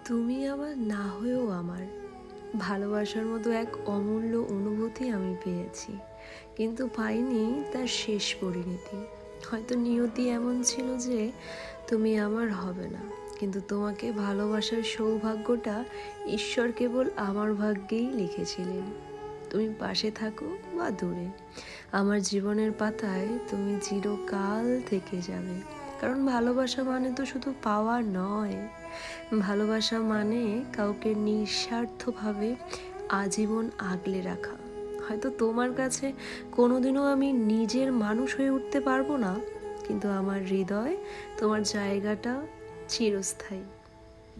তুমি আমার না হয়েও আমার ভালোবাসার মতো এক অমূল্য অনুভূতি আমি পেয়েছি, কিন্তু পাইনি তার শেষ পরিণতি। হয়তো নিয়তি এমন ছিল যে তুমি আমার হবে না, কিন্তু তোমাকে ভালোবাসার সৌভাগ্যটা ঈশ্বর কেবল আমার ভাগ্যেই লিখেছিলেন। তুমি পাশে থাকো বা দূরে, আমার জীবনের পাতায় তুমি চিরকাল থেকে যাবে। কারণ ভালোবাসা মানে তো শুধু পাওয়া নয়, ভালোবাসা মানে কাউকে নিঃস্বার্থভাবে আজীবন আগলে রাখা। হয়তো তোমার কাছে কোনোদিনও আমি নিজের মানুষ হয়ে উঠতে পারবো না, কিন্তু আমার হৃদয় তোমার জায়গাটা চিরস্থায়ী।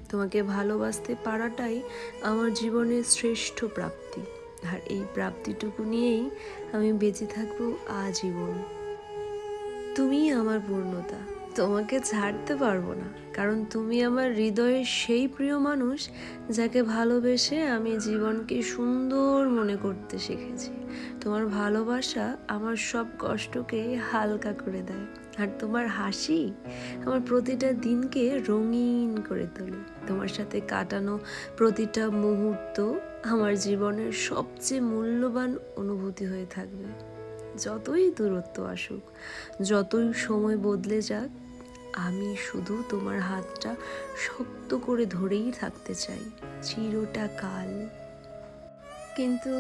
তোমাকে ভালোবাসতে পারাটাই আমার জীবনের শ্রেষ্ঠ প্রাপ্তি, আর এই প্রাপ্তিটুকু নিয়েই আমি বেঁচে থাকবো আজীবন। তুমিই আমার পূর্ণতা, তোমাকে ছাড়তে পারবো না, কারণ তুমি আমার হৃদয়ের সেই প্রিয় মানুষ যাকে ভালোবেসে আমি জীবনকে সুন্দর মনে করতে শিখেছি। তোমার ভালোবাসা আমার সব কষ্টকে হালকা করে দেয়, আর তোমার হাসি আমার প্রতিটা দিনকে রঙিন করে তোলে। তোমার সাথে কাটানো প্রতিটা মুহূর্ত আমার জীবনের সবচেয়ে মূল্যবান অনুভূতি হয়ে থাকবে। যতই দূরত্ব আসুক, যতই সময় বদলে যাক, আমি শুধু তোমার হাতটা শক্ত করে ধরেই থাকতে চাই চিরটা কাল। কিন্তু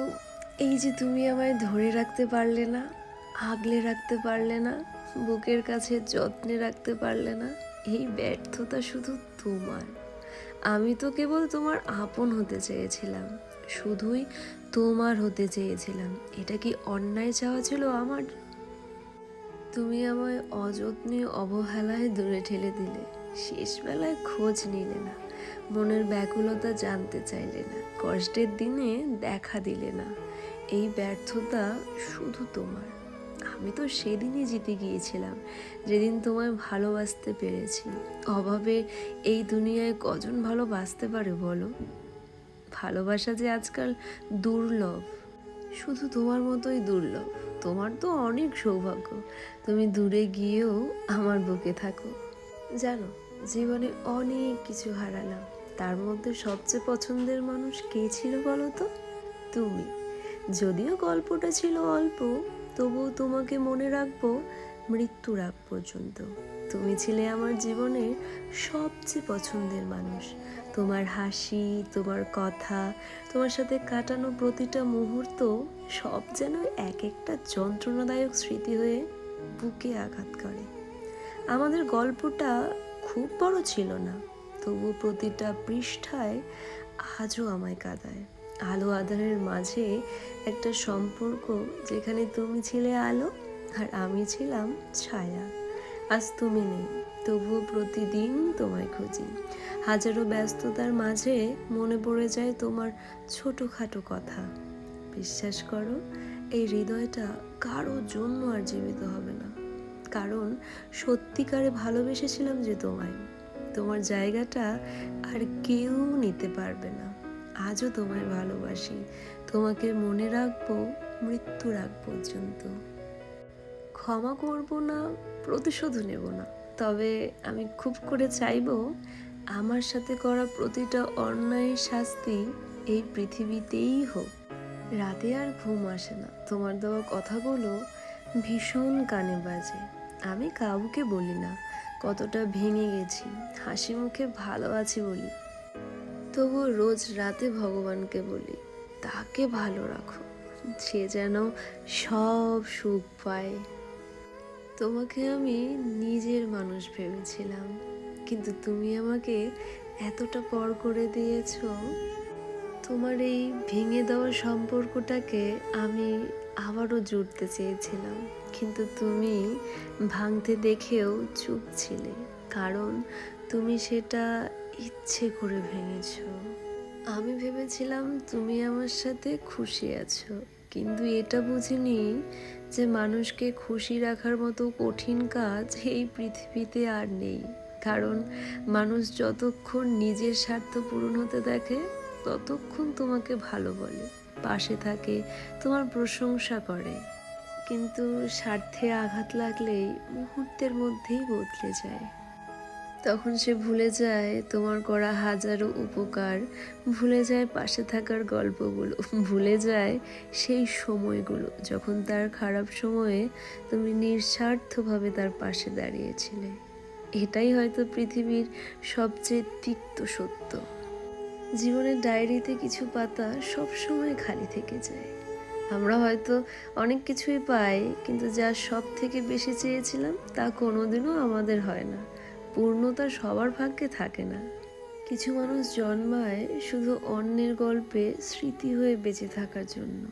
এই যে তুমি আমায় ধরে রাখতে পারলে না, আগলে রাখতে পারলে না, বুকের কাছে যত্নে রাখতে পারলে না, এই ব্যর্থতা শুধু তোমার। আমি তো কেবল তোমার আপন হতে চেয়েছিলাম, শুধুই তোমার হতে চেয়েছিলাম। এটা কি অন্যায় চাওয়া ছিল আমার? তুমি আমায় অযত্নে অবহেলায় দূরে ঠেলে দিলে, শেষবেলায় খোঁজ নিলে না, মনের ব্যাকুলতা জানতে চাইলে না, কষ্টের দিনে দেখা দিলে না। এই ব্যর্থতা শুধু তোমার। আমি তো সেদিনই জিতে গিয়েছিলাম যেদিন তোমায় ভালোবাসতে পেরেছি। অভাবে এই দুনিয়ায় কজন ভালোবাসতে পারে বলো? ভালোবাসা যে আজকাল দুর্লভ, শুধু তোমার মতোই দুর্লভ। তোমার তো অনেক সৌভাগ্য, তুমি দূরে গিয়েও আমার বুকে থাকো। জানো, জীবনে অনেক কিছু হারালাম, তার মধ্যে সবচেয়ে পছন্দের মানুষ কে ছিল বলো তো? তুমি। যদিও গল্পটা ছিল অল্প, তবুও তোমাকে মনে রাখবো মৃত্যুর আগ পর্যন্ত। তুমি ছিলে আমার জীবনের সবচেয়ে পছন্দের মানুষ। তোমার হাসি, তোমার কথা, তোমার সাথে কাটানো প্রতিটা মুহূর্ত সব যেন এক একটা যন্ত্রণাদায়ক স্মৃতি হয়ে বুকে আঘাত করে। আমাদের গল্পটা খুব বড় ছিল না, তবু প্রতিটা পৃষ্ঠায় আজও আমায় কাঁদায়। আলো আঁধারের মাঝে একটা সম্পর্ক যেখানে তুমি ছিলে আলো আর আমি ছিলাম ছায়া। আজ তুমি নেই, তবুও প্রতিদিন তোমায় খুঁজি। হাজারো ব্যস্ততার মাঝে মনে পড়ে যায় তোমার ছোটোখাটো কথা। বিশ্বাস করো, এই হৃদয়টা কারো জন্য আর জীবিত হবে না, কারণ সত্যিকারে ভালোবেসেছিলাম যে তোমায়। তোমার জায়গাটা আর কেউ নিতে পারবে না। আজও তোমায় ভালোবাসি, তোমাকে মনে রাখবো মৃত্যুর আগ পর্যন্ত। ক্ষমা করব না, প্রতিশোধ নেব না, তবে আমি খুব করে চাইবো আমার সাথে করা প্রতিটা অন্যায়ের শাস্তি এই পৃথিবীতেই হোক। রাতে আর ঘুম আসে না, তোমার দেওয়া কথাগুলো ভীষণ কানে বাজে। আমি কাউকে বলি না কতটা ভেঙে গেছি, হাসি মুখে ভালো আছি বলি। তবুও রোজ রাতে ভগবানকে বলি, তাকে ভালো রাখো, সে যেন সব সুখ পায়। তোমাকে আমি নিজের মানুষ ভেবেছিলাম, কিন্তু তুমি আমাকে এতটা পর করে দিয়েছো। তোমার এই ভেঙে দেওয়া সম্পর্কটাকে আমি আবারও জুড়তে চেয়েছিলাম, কিন্তু তুমি ভাঙতে দেখেও চুপ ছিলে, কারণ তুমি সেটা ইচ্ছে করে ভেঙেছো। আমি ভেবেছিলাম তুমি আমার সাথে খুশি আছো, কিন্তু এটা বুঝিনি যে মানুষকে খুশি রাখার মতো কঠিন কাজ এই পৃথিবীতে আর নেই। কারণ মানুষ যতক্ষণ নিজের স্বার্থ পূরণ হতে দেখে, ততক্ষণ তোমাকে ভালো বলে, পাশে থাকে, তোমার প্রশংসা করে। কিন্তু স্বার্থে আঘাত লাগলেই মুহূর্তের মধ্যেই বদলে যায়। তখন সে ভুলে যায় তোমার করা হাজারো উপকার, ভুলে যায় পাশে থাকার গল্পগুলো, ভুলে যায় সেই সময়গুলো যখন তার খারাপ সময়ে তুমি নিঃস্বার্থভাবে তার পাশে দাঁড়িয়েছিলে। এটাই হয়তো পৃথিবীর সবচেয়ে তিক্ত সত্য। জীবনের ডায়েরিতে কিছু পাতা সবসময় খালি থেকে যায়। আমরা হয়তো অনেক কিছুই পাই, কিন্তু যা সব থেকে বেশি চেয়েছিলাম তা কোনোদিনও আমাদের হয় না। পূর্ণতা সবার ভাগ্যে থাকে না। কিছু মানুষ জন্মায় শুধু অন্যের গল্পে স্মৃতি হয়ে বেঁচে থাকার জন্য।